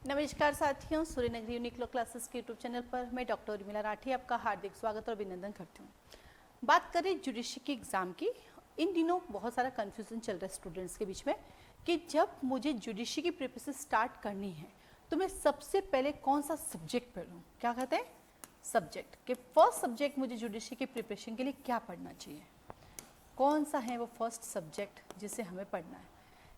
नमस्कार साथियों, सूर्य नगरी यूनिक लॉ क्लासेस के यूट्यूब चैनल पर मैं डॉक्टर उर्मिला राठी आपका हार्दिक स्वागत और अभिनंदन करती हूँ। बात करें जुडिशरी के एग्ज़ाम की, इन दिनों बहुत सारा कन्फ्यूजन चल रहा है स्टूडेंट्स के बीच में कि जब मुझे जुडिशरी की प्रिपरेशन स्टार्ट करनी है तो मैं सबसे पहले कौन सा सब्जेक्ट पढ़ूँ। क्या कहते हैं सब्जेक्ट के फर्स्ट सब्जेक्ट मुझे जुडिशरी की प्रिपरेशन के लिए क्या पढ़ना चाहिए, कौन सा है वो फर्स्ट सब्जेक्ट जिसे हमें पढ़ना है।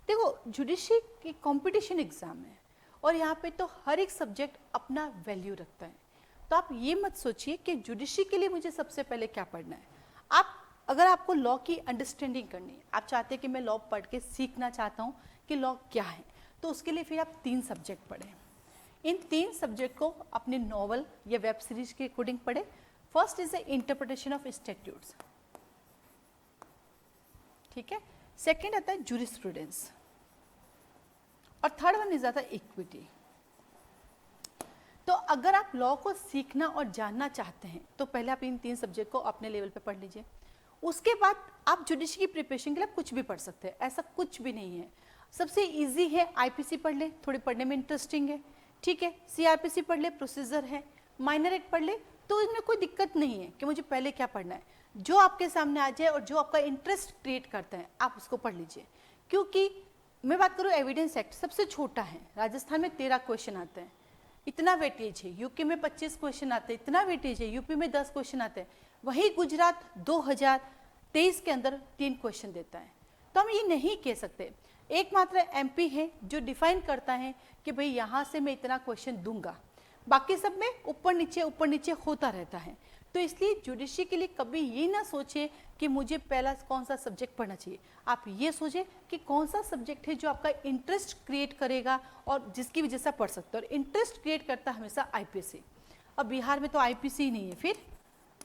देखो, जुडिशरी की कॉम्पिटिशन एग्ज़ाम है और यहाँ पे तो हर एक सब्जेक्ट अपना वैल्यू रखता है। तो आप ये मत सोचिए कि जुडिशरी के लिए मुझे सबसे पहले क्या पढ़ना है। अगर आपको लॉ की अंडरस्टैंडिंग करनी है, आप चाहते हैं कि मैं लॉ पढ़ के सीखना चाहता हूँ कि लॉ क्या है, तो उसके लिए फिर आप 3 सब्जेक्ट पढ़ें। इन 3 सब्जेक्ट को अपने नॉवल या वेब सीरीज के अकॉर्डिंग पढ़े। First is the interpretation of statutes, ठीक है। सेकेंड आता है जूरिस्प्रूडेंस और थर्ड वन इज आता है इक्विटी। तो अगर आप लॉ को सीखना और जानना चाहते हैं तो पहले आप इन 3 सब्जेक्ट को अपने लेवल पे पढ़ लीजिए। उसके बाद आप जुडिशरी की प्रिपरेशन के लिए कुछ भी पढ़ सकते हैं, ऐसा कुछ भी नहीं है। सबसे इजी है आईपीसी पढ़ ले, थोड़ी पढ़ने में इंटरेस्टिंग है, ठीक है। सीआरपीसी पढ़ ले, प्रोसीजर है। माइनर एक्ट पढ़ ले, तो इसमें कोई दिक्कत नहीं है कि मुझे पहले क्या पढ़ना है। जो आपके सामने आ जाए और जो आपका इंटरेस्ट क्रिएट करता है आप उसको पढ़ लीजिए। क्योंकि मैं बात करूँ एविडेंस एक्ट सबसे छोटा है, राजस्थान में 13 क्वेश्चन आते हैं, इतना वेटेज है। यूके में 25 क्वेश्चन आते हैं, इतना वेटेज है। यूपी में 10 क्वेश्चन आते हैं। वहीं गुजरात 2023 के अंदर 3 क्वेश्चन देता है। तो हम ये नहीं कह सकते। एकमात्र एमपी है जो डिफाइन करता है कि भाई यहाँ से मैं इतना क्वेश्चन दूंगा, बाकी सब में ऊपर नीचे होता रहता है। तो इसलिए जुडिशरी के लिए कभी ये ना सोचे कि मुझे पहला कौन सा सब्जेक्ट पढ़ना चाहिए। आप ये सोचे कि कौन सा सब्जेक्ट है जो आपका इंटरेस्ट क्रिएट करेगा और जिसकी वजह से पढ़ सकते हो। और इंटरेस्ट क्रिएट करता है हमेशा आईपीसी। अब बिहार में तो आईपीसी ही नहीं है, फिर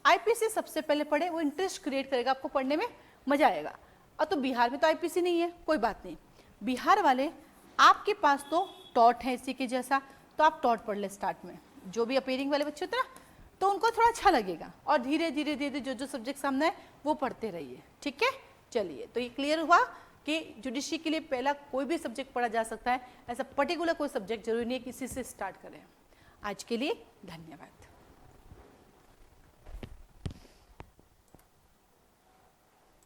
आईपीसी सबसे पहले पढ़े, वो इंटरेस्ट क्रिएट करेगा, आपको पढ़ने में मजा आएगा। और तो बिहार में तो आईपीसी नहीं है, कोई बात नहीं। बिहार वाले आपके पास तो टॉट है इसी के जैसा, तो आप टॉट पढ़ ले स्टार्ट में। जो भी अपेयरिंग वाले बच्चे होते हैं ना, तो उनको थोड़ा अच्छा लगेगा और धीरे धीरे जो सब्जेक्ट सामने है वो पढ़ते रहिए, ठीक है। चलिए, तो ये क्लियर हुआ कि जुडिशरी के लिए पहला कोई भी सब्जेक्ट पढ़ा जा सकता है, ऐसा पर्टिकुलर कोई सब्जेक्ट जरूरी नहीं है, किसी से स्टार्ट करें। आज के लिए धन्यवाद।